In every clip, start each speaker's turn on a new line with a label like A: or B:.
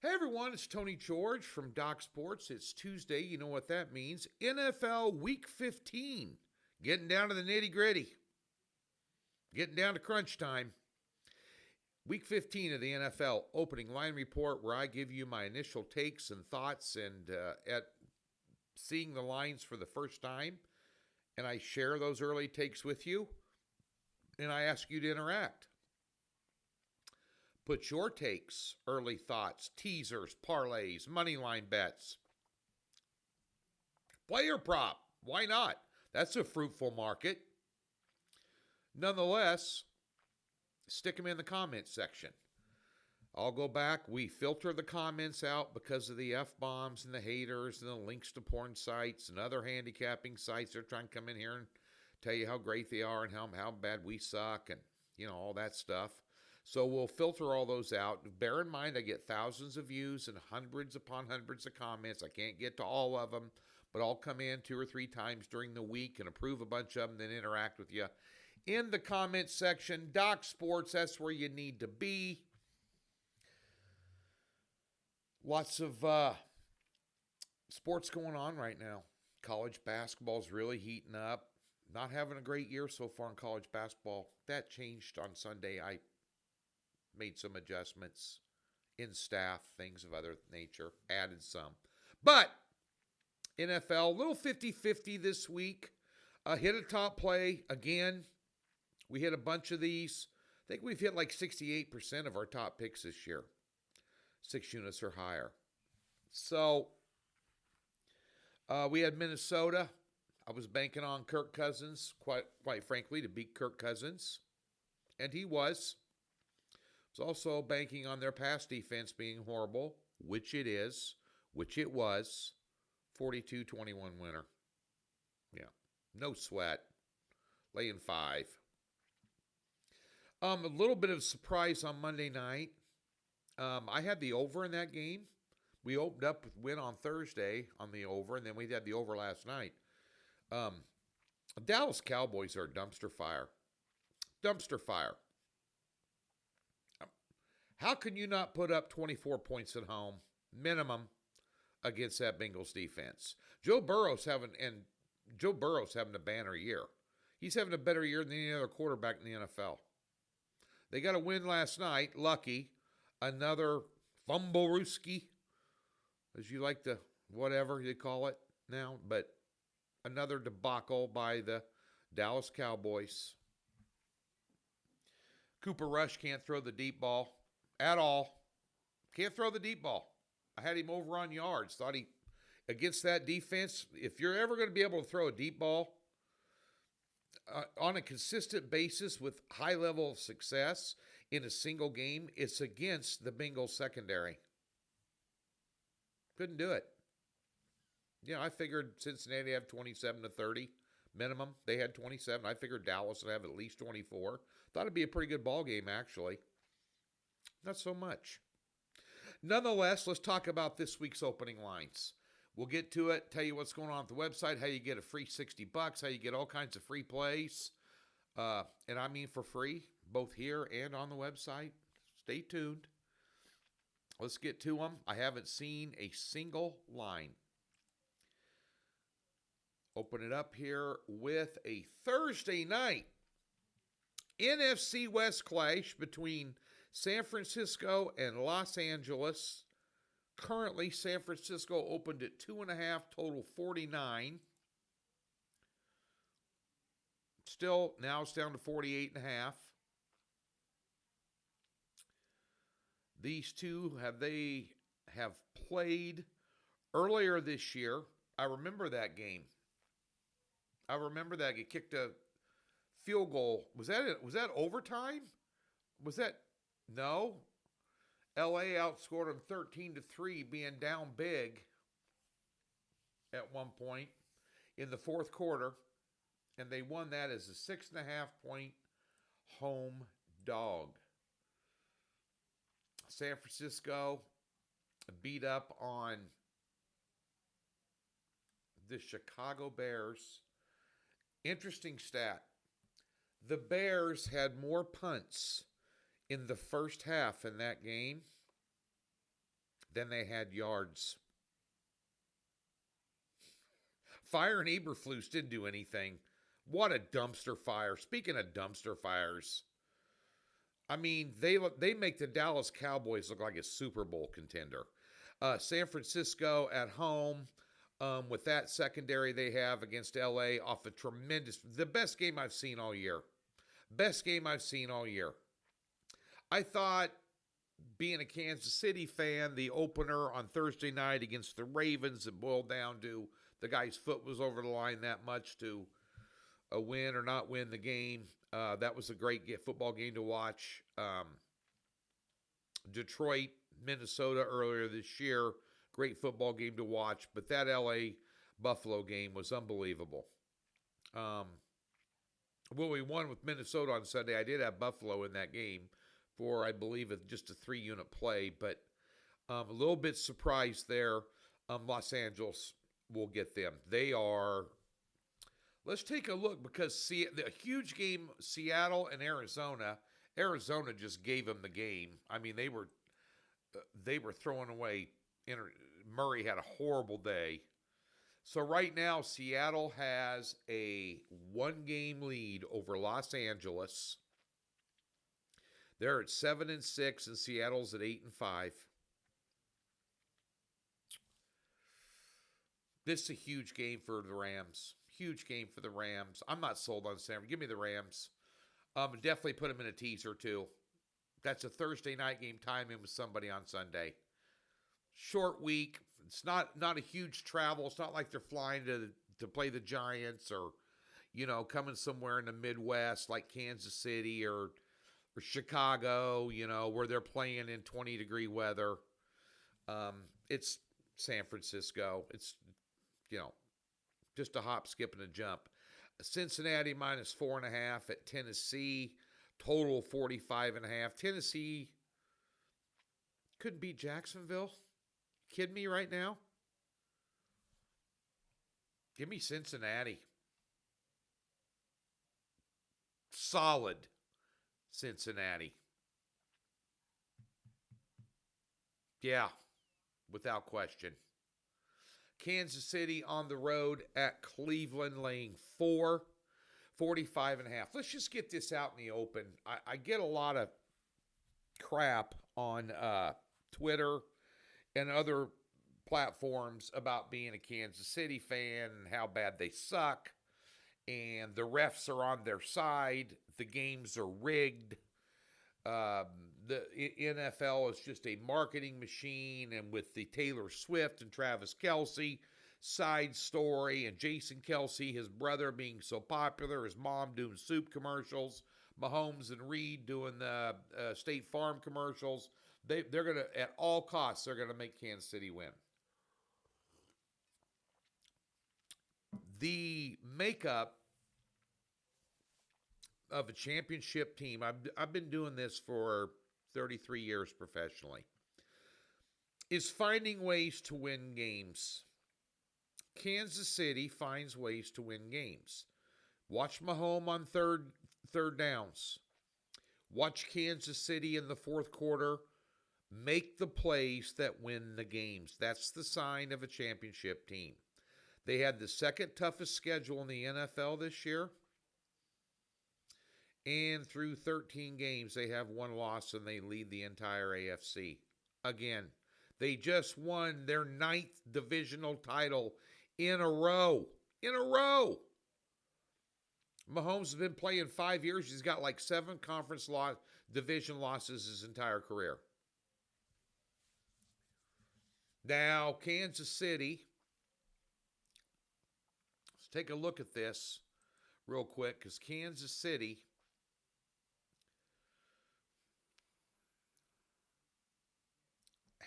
A: Hey everyone, it's Tony George from Doc Sports. It's Tuesday. You know what that means. NFL Week 15. Getting down to the nitty gritty. Getting down to crunch time. Week 15 of the NFL opening line report, where I give you my initial takes and thoughts and at seeing the lines for the first time. And I share those early takes with you. And I ask you to interact. Put your takes, early thoughts, teasers, parlays, money line bets. Player prop. Why not? That's a fruitful market. Nonetheless, stick them in the comments section. I'll go back. We filter the comments out because of the F-bombs and the haters and the links to porn sites and other handicapping sites. They're trying to come in here and tell you how great they are and how bad we suck and, all that stuff. So we'll filter all those out. Bear in mind, I get thousands of views and hundreds upon hundreds of comments. I can't get to all of them, but I'll come in 2 or 3 times during the week and approve a bunch of them, then interact with you in the comment section. Doc Sports, that's where you need to be. Lots of sports going on right now. College basketball is really heating up. Not having a great year so far in college basketball. That changed on Sunday. I made some adjustments in staff, things of other nature, added some. But NFL, a little 50-50 this week. Hit a top play again. We hit a bunch of these. I think we've hit like 68% of our top picks this year. 6 units or higher. So we had Minnesota. I was banking on Kirk Cousins, quite frankly, to beat Kirk Cousins. And he was. Also banking on their pass defense being horrible, which it is, which it was. 42-21 winner. Yeah, no sweat. Laying 5. A little bit of surprise on Monday night. I had the over in that game. We opened up with win on Thursday on the over, and then we had the over last night. Dallas Cowboys are a dumpster fire. Dumpster fire. How can you not put up 24 points at home, minimum, against that Bengals defense? Joe Burrow's having a banner year. He's having a better year than any other quarterback in the NFL. They got a win last night, lucky. Another fumble-rooski, as you like to, whatever you call it now, but another debacle by the Dallas Cowboys. Cooper Rush can't throw the deep ball. At all. Can't throw the deep ball. I had him over on yards. Thought he, against that defense, if you're ever going to be able to throw a deep ball on a consistent basis with high level of success in a single game, it's against the Bengals secondary. Couldn't do it. I figured Cincinnati had 27-30 minimum. They had 27. I figured Dallas would have at least 24. Thought it'd be a pretty good ball game, actually. Not so much. Nonetheless, let's talk about this week's opening lines. We'll get to it, tell you what's going on at the website, how you get a free $60, how you get all kinds of free plays. And I mean for free, both here and on the website. Stay tuned. Let's get to them. I haven't seen a single line. Open it up here with a Thursday night NFC West clash between San Francisco and Los Angeles. Currently, San Francisco opened at 2.5, total 49. Still, now it's down to 48.5. These two have played earlier this year. I remember that game. It kicked a field goal. Was that overtime? Was that? No. LA outscored them 13-3, being down big at one point in the fourth quarter, and they won that as a 6.5-point home dog. San Francisco beat up on the Chicago Bears. Interesting stat. The Bears had more punts in the first half in that game than they had yards. Fire and Eberflus didn't do anything. What a dumpster fire. Speaking of dumpster fires, I mean, they make the Dallas Cowboys look like a Super Bowl contender. San Francisco at home, with that secondary they have against LA, off a the best game I've seen all year. Best game I've seen all year. I thought, being a Kansas City fan, the opener on Thursday night against the Ravens, it boiled down to the guy's foot was over the line that much to win or not win the game. That was a great football game to watch. Detroit, Minnesota earlier this year, great football game to watch. But that LA Buffalo game was unbelievable. Well, we won with Minnesota on Sunday. I did have Buffalo in that game for, I believe, just a 3-unit play. But a little bit surprised there. Los Angeles will get them. They are... Let's take a look, because the huge game, Seattle and Arizona. Arizona just gave them the game. I mean, they were throwing away. Murray had a horrible day. So right now, Seattle has a 1-game lead over Los Angeles. They're at 7-6, and Seattle's at 8-5. This is a huge game for the Rams. Huge game for the Rams. I'm not sold on San. Give me the Rams. Definitely put them in a teaser too. That's a Thursday night game. Time in with somebody on Sunday. Short week. It's not a huge travel. It's not like they're flying to play the Giants, or coming somewhere in the Midwest like Kansas City or Chicago. Where they're playing in 20-degree weather. It's San Francisco. It's just a hop, skip, and a jump. Cincinnati minus 4.5 at Tennessee. Total 45.5. Tennessee couldn't beat Jacksonville. Kidding me right now? Give me Cincinnati. Solid Cincinnati. Yeah, without question. Kansas City on the road at Cleveland, laying 4, 45.5. Let's just get this out in the open. I get a lot of crap on Twitter and other platforms about being a Kansas City fan and how bad they suck, and the refs are on their side. The games are rigged. The NFL is just a marketing machine, and with the Taylor Swift and Travis Kelce side story, and Jason Kelce, his brother, being so popular, his mom doing soup commercials, Mahomes and Reed doing the State Farm commercials, they're going to, at all costs, they're going to make Kansas City win. The makeup of a championship team, I've been doing this for 33 years professionally, is finding ways to win games. Kansas City finds ways to win games. Watch Mahomes on third downs. Watch Kansas City in the fourth quarter make the plays that win the games. That's the sign of a championship team. They had the second toughest schedule in the NFL this year. And through 13 games, they have 1 loss, and they lead the entire AFC. Again, they just won their 9th divisional title in a row. In a row! Mahomes has been playing 5 years. He's got like 7 conference division losses his entire career. Now, Kansas City. Let's take a look at this real quick, because Kansas City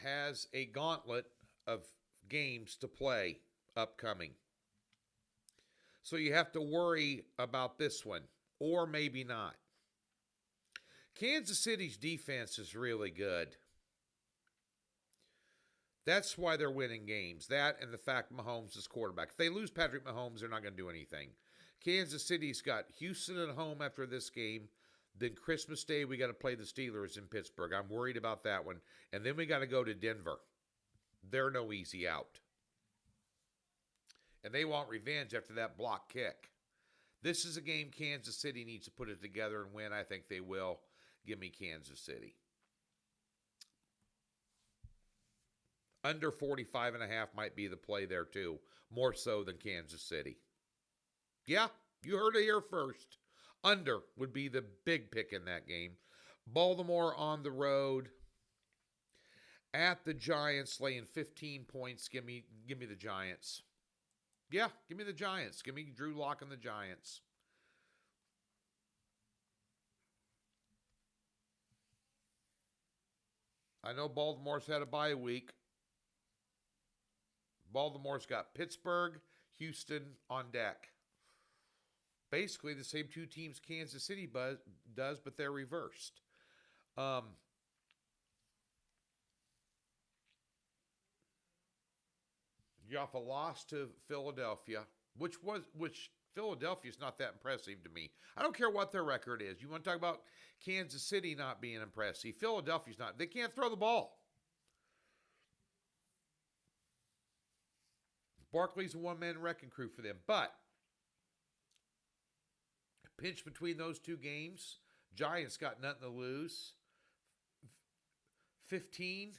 A: has a gauntlet of games to play upcoming. So you have to worry about this one, or maybe not. Kansas City's defense is really good. That's why they're winning games. That and the fact Mahomes is quarterback. If they lose Patrick Mahomes, they're not going to do anything. Kansas City's got Houston at home after this game. Then Christmas Day, we got to play the Steelers in Pittsburgh. I'm worried about that one. And then we got to go to Denver. They're no easy out. And they want revenge after that block kick. This is a game Kansas City needs to put it together and win. I think they will. Give me Kansas City. Under 45.5 might be the play there too. More so than Kansas City. Yeah, you heard it here first. Under would be the big pick in that game. Baltimore on the road at the Giants, laying 15 points. Give me the Giants. Yeah, give me the Giants. Give me Drew Lock and the Giants. I know Baltimore's had a bye week. Baltimore's got Pittsburgh, Houston on deck. Basically the same two teams Kansas City does, but they're reversed. You have a loss to Philadelphia, which Philadelphia's not that impressive to me. I don't care what their record is. You want to talk about Kansas City not being impressive? Philadelphia's not. They can't throw the ball. Barkley's a one-man wrecking crew for them. But pinch between those two games, Giants got nothing to lose. 15,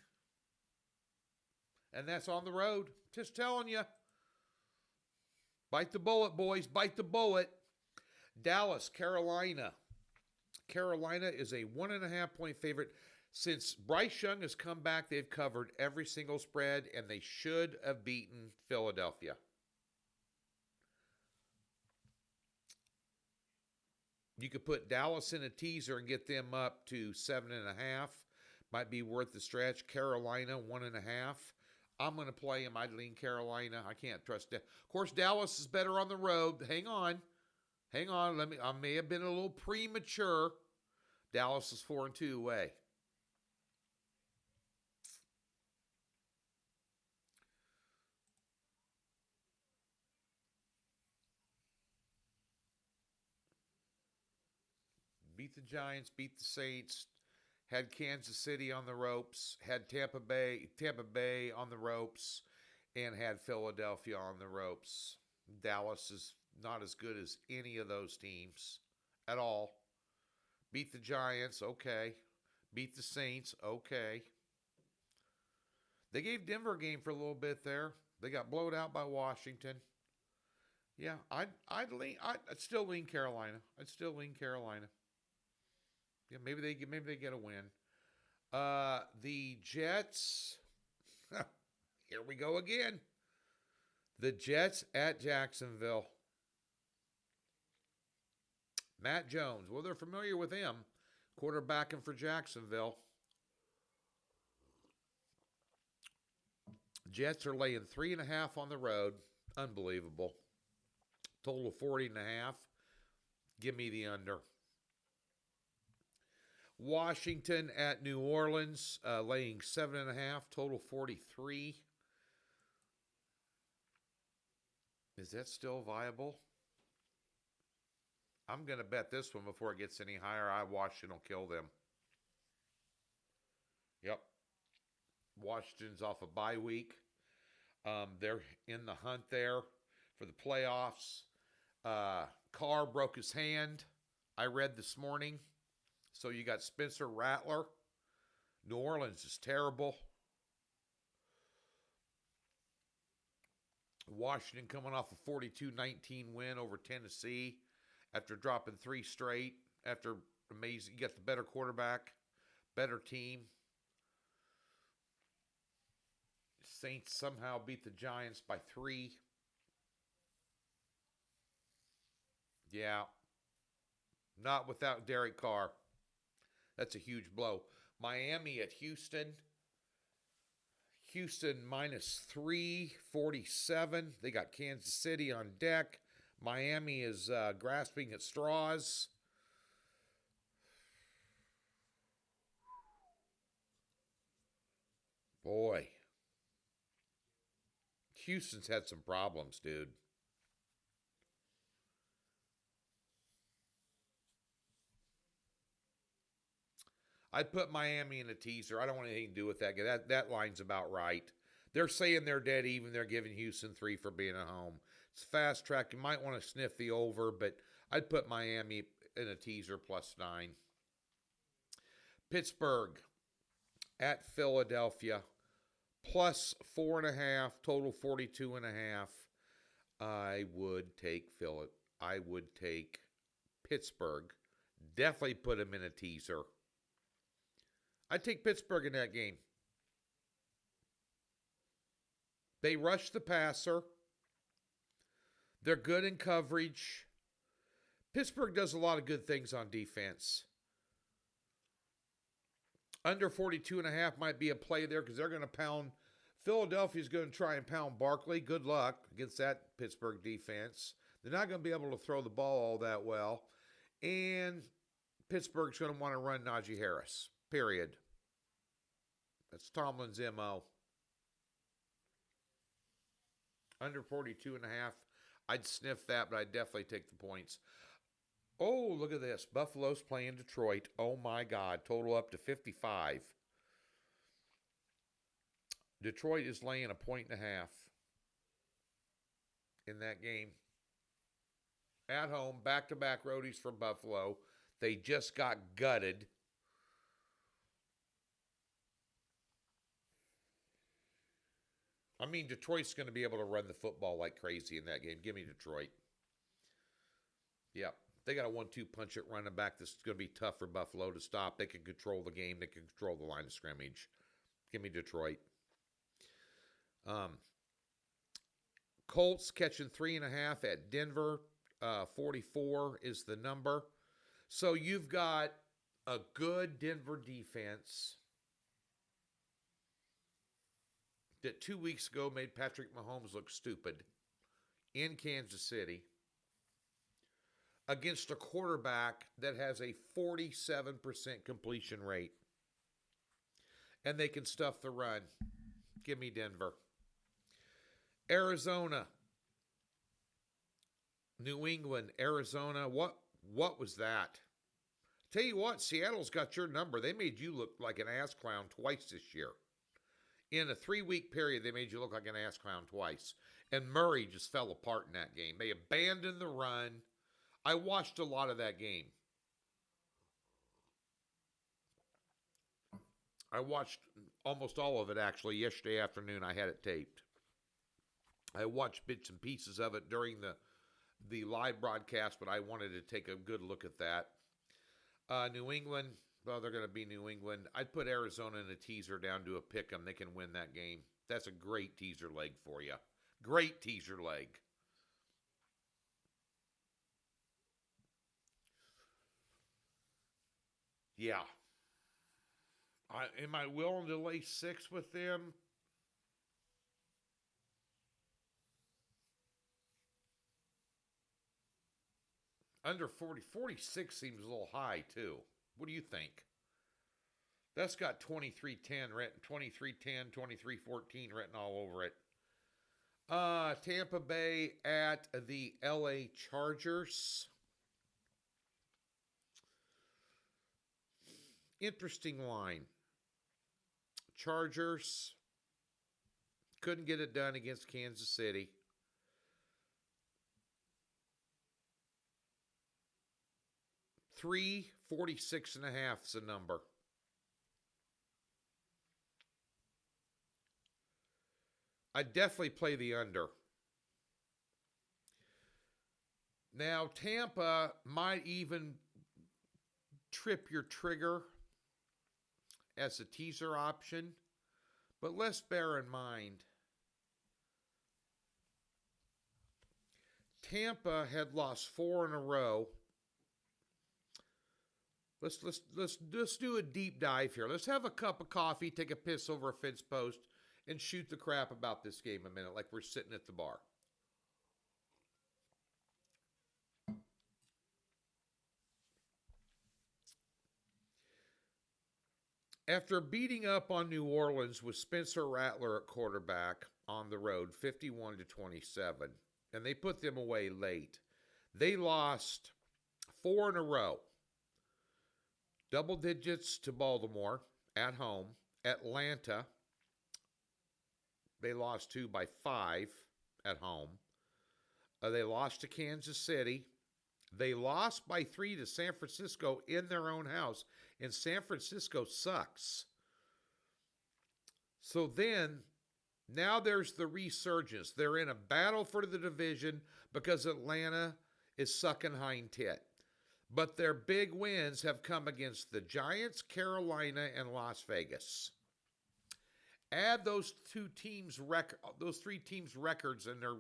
A: and that's on the road. Just telling you. Bite the bullet, boys. Bite the bullet. Dallas, Carolina. Carolina is a 1.5-point favorite. Since Bryce Young has come back, they've covered every single spread, and they should have beaten Philadelphia. You could put Dallas in a teaser and get them up to 7.5. Might be worth the stretch. Carolina, 1.5. I'm going to play him. I'd lean Carolina. I can't trust that. Of course, Dallas is better on the road. Hang on. I may have been a little premature. Dallas is 4-2 away. Beat the Giants, beat the Saints, had Kansas City on the ropes, had Tampa Bay on the ropes, and had Philadelphia on the ropes. Dallas is not as good as any of those teams at all. Beat the Giants, okay. Beat the Saints, okay. They gave Denver a game for a little bit there. They got blown out by Washington. Yeah, I'd still lean Carolina. Yeah, maybe they get a win. The Jets. Here we go again. The Jets at Jacksonville. Matt Jones. Well, they're familiar with him. Quarterbacking for Jacksonville. Jets are laying 3.5 on the road. Unbelievable. Total of 40.5. Give me the under. Washington at New Orleans, laying 7.5, total 43. Is that still viable? I'm going to bet this one before it gets any higher. Washington will kill them. Yep. Washington's off a bye week. They're in the hunt there for the playoffs. Carr broke his hand, I read this morning. So you got Spencer Rattler. New Orleans is terrible. Washington coming off a 42-19 win over Tennessee after dropping 3 straight. After amazing, you got the better quarterback, better team. Saints somehow beat the Giants by 3. Yeah. Not without Derek Carr. That's a huge blow. Miami at Houston. Houston minus 347. They got Kansas City on deck. Miami is grasping at straws. Boy. Houston's had some problems, dude. I'd put Miami in a teaser. I don't want anything to do with that. That line's about right. They're saying they're dead even. They're giving Houston 3 for being at home. It's fast track. You might want to sniff the over, but I'd put Miami in a teaser +9. Pittsburgh at Philadelphia +4.5, total 42.5. I would take I would take Pittsburgh. Definitely put them in a teaser. I'd take Pittsburgh in that game. They rush the passer. They're good in coverage. Pittsburgh does a lot of good things on defense. Under 42.5 might be a play there because they're going to pound. Philadelphia's going to try and pound Barkley. Good luck against that Pittsburgh defense. They're not going to be able to throw the ball all that well. And Pittsburgh's going to want to run Najee Harris, period. That's Tomlin's MO. Under 42.5, I'd sniff that, but I'd definitely take the points. Oh, look at this. Buffalo's playing Detroit. Oh, my God. Total up to 55. Detroit is laying 1.5 in that game. At home, back-to-back roadies for Buffalo. They just got gutted. I mean, Detroit's going to be able to run the football like crazy in that game. Give me Detroit. Yep. They got a 1-2 punch at running back that's going to be tough for Buffalo to stop. They can control the game. They can control the line of scrimmage. Give me Detroit. Colts catching 3.5 at Denver. 44 is the number. So you've got a good Denver defense that 2 weeks ago made Patrick Mahomes look stupid in Kansas City against a quarterback that has a 47% completion rate. And they can stuff the run. Give me Denver. Arizona. New England, Arizona. What was that? Tell you what, Seattle's got your number. They made you look like an ass clown twice this year. In a 3-week period, they made you look like an ass clown twice. And Murray just fell apart in that game. They abandoned the run. I watched a lot of that game. I watched almost all of it, actually, yesterday afternoon. I had it taped. I watched bits and pieces of it during the live broadcast, but I wanted to take a good look at that. New England, well, they're going to be New England. I'd put Arizona in a teaser down to a pick 'em. They can win that game. That's a great teaser leg for you. Great teaser leg. Yeah. Am I willing to lay 6 with them? Under 40. 46 seems a little high, too. What do you think? That's got 23-10 written, 23-10, 23-14 written all over it. Tampa Bay at the LA Chargers. Interesting line. Chargers couldn't get it done against Kansas City. 346.5 is the number. I definitely play the under. Now, Tampa might even trip your trigger as a teaser option, but let's bear in mind, Tampa had lost 4 in a row. Let's do a deep dive here. Let's have a cup of coffee, take a piss over a fence post, and shoot the crap about this game a minute, like we're sitting at the bar. After beating up on New Orleans with Spencer Rattler at quarterback on the road, 51-27, and they put them away late, they lost 4 in a row. Double digits to Baltimore at home, Atlanta, They lost to by 5 at home. They lost to Kansas City. They lost by 3 to San Francisco in their own house, and San Francisco sucks. So then, now there's the resurgence. They're in a battle for the division because Atlanta is sucking hind tit. But their big wins have come against the Giants, Carolina, and Las Vegas. Add those three teams' records and their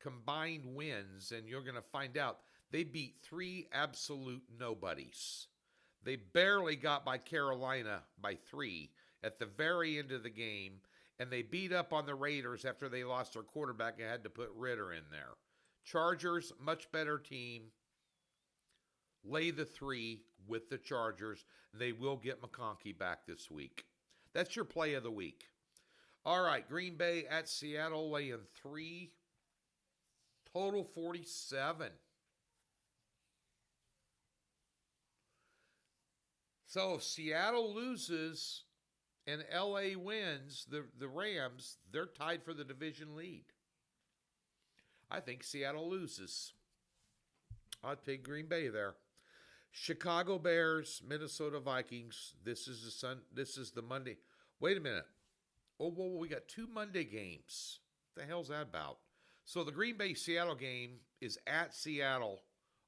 A: combined wins, and you're going to find out they beat 3 absolute nobodies. They barely got by Carolina by 3 at the very end of the game, and they beat up on the Raiders after they lost their quarterback and had to put Ritter in there. Chargers, much better team. Lay the 3 with the Chargers. They will get McConkey back this week. That's your play of the week. All right, Green Bay at Seattle laying 3. Total 47. So if Seattle loses and LA wins, the Rams, they're tied for the division lead. I think Seattle loses. I'd take Green Bay there. Chicago Bears, Minnesota Vikings. This is the Monday. Wait a minute. Oh, whoa, we got 2 Monday games. What the hell's that about? So the Green Bay-Seattle game is at Seattle.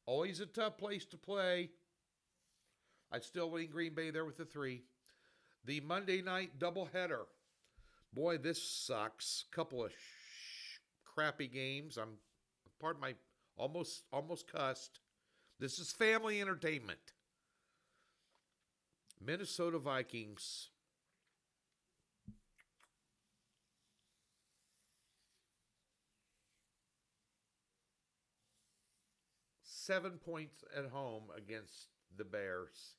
A: Always a tough place to play. I'd still lean Green Bay there with the 3. The Monday night doubleheader. Boy, this sucks. Couple of crappy games. Pardon my almost cussed. This is family entertainment. Minnesota Vikings. Seven points at home against the Bears.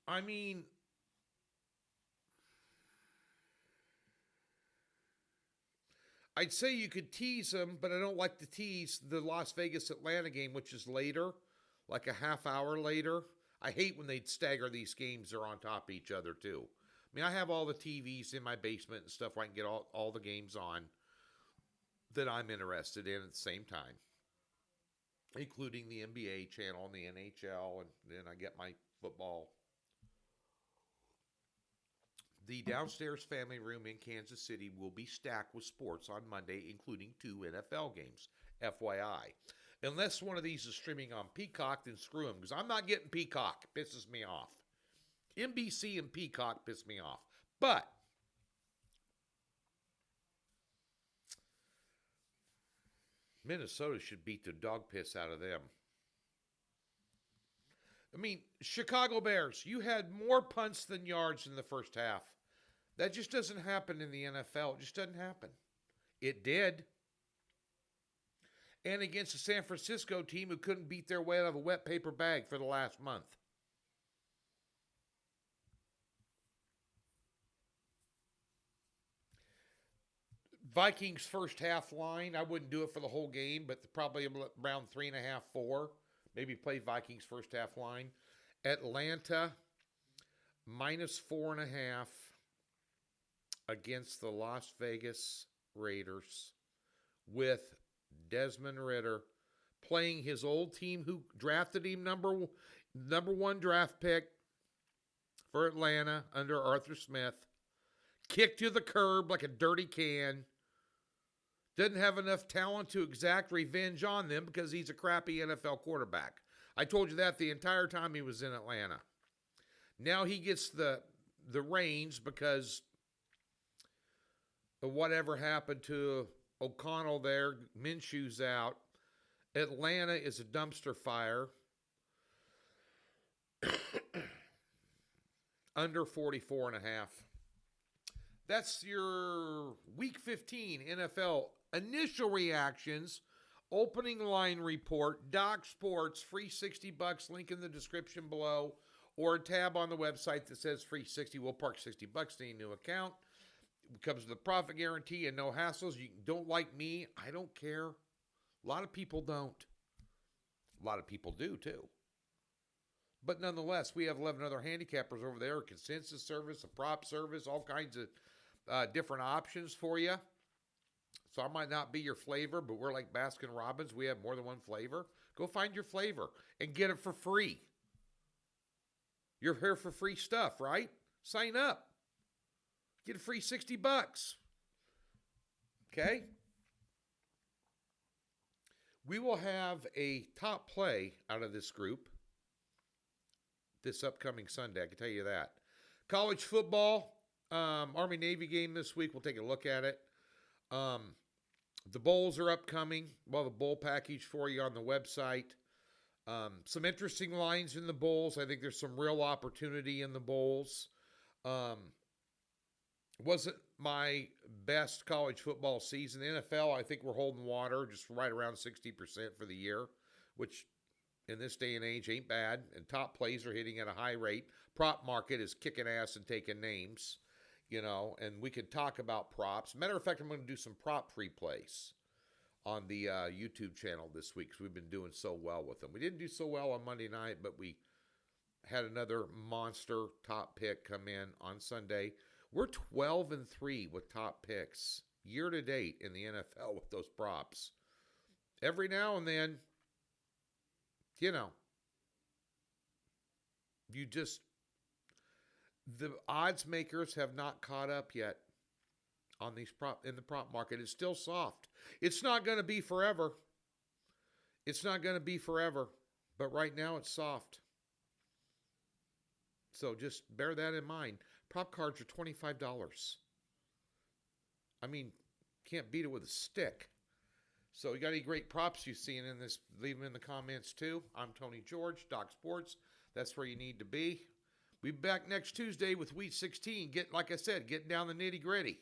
A: I mean, I'd say you could tease them, but I don't like to tease the Las Vegas-Atlanta game, which is later, like a half hour later. I hate when they stagger these games. They're on top of each other, too. I mean, I have all the TVs in my basement and stuff where I can get all the games on that I'm interested in at the same time, including the NBA channel and the NHL, and then I get my football. The downstairs family room in Kansas City will be stacked with sports on Monday, including 2 NFL games, FYI. Unless one of these is streaming on Peacock, then screw them, because I'm not getting Peacock. It pisses me off. NBC and Peacock piss me off. But Minnesota should beat the dog piss out of them. I mean, Chicago Bears, you had more punts than yards in the first half. That just doesn't happen in the NFL. It just doesn't happen. It did. And against a San Francisco team who couldn't beat their way out of a wet paper bag for the last month. Vikings first half line, I wouldn't do it for the whole game, but probably around 3.5, 4. Maybe play Vikings first half line. Atlanta, minus 4.5 against the Las Vegas Raiders with Desmond Ritter playing his old team who drafted him number 1 draft pick for Atlanta under Arthur Smith. Kicked to the curb like a dirty can. Doesn't have enough talent to exact revenge on them because he's a crappy NFL quarterback. I told you that the entire time he was in Atlanta. Now he gets the reins because of whatever happened to O'Connell there. Minshew's out. Atlanta is a dumpster fire. Under 44.5. That's your Week 15 NFL initial reactions, opening line report, Doc Sports, free $60, link in the description below, or a tab on the website that says free 60. We'll park $60 to any new account. It comes with a profit guarantee and no hassles. You don't like me, I don't care. A lot of people don't. A lot of people do too. But nonetheless, we have 11 other handicappers over there, a consensus service, a prop service, all kinds of different options for you. So I might not be your flavor, but we're like Baskin Robbins. We have more than one flavor. Go find your flavor and get it for free. You're here for free stuff, right? Sign up. Get a free $60. Okay? We will have a top play out of this group this upcoming Sunday. I can tell you that. College football, Army-Navy game this week. We'll take a look at it. The bowls are upcoming. We'll have a bowl package for you on the website. Some interesting lines in the bowls. I think there's some real opportunity in the bowls. Wasn't my best college football season. The NFL, I think we're holding water just right around 60% for the year, which in this day and age ain't bad. And top plays are hitting at a high rate. Prop market is kicking ass and taking names, and we could talk about props. Matter of fact, I'm going to do some prop free plays on the YouTube channel this week because we've been doing so well with them. We didn't do so well on Monday night, but we had another monster top pick come in on Sunday. We're 12-3 with top picks year to date in the NFL with those props. Every now and then, the odds makers have not caught up yet on these in the prop market. It's still soft. It's not going to be forever. But right now it's soft. So just bear that in mind. Prop cards are $25. I mean, can't beat it with a stick. So you got any great props you've seen in this, leave them in the comments too. I'm Tony George, Doc Sports. That's where you need to be. We'll be back next Tuesday with Week 16. Getting down the nitty gritty.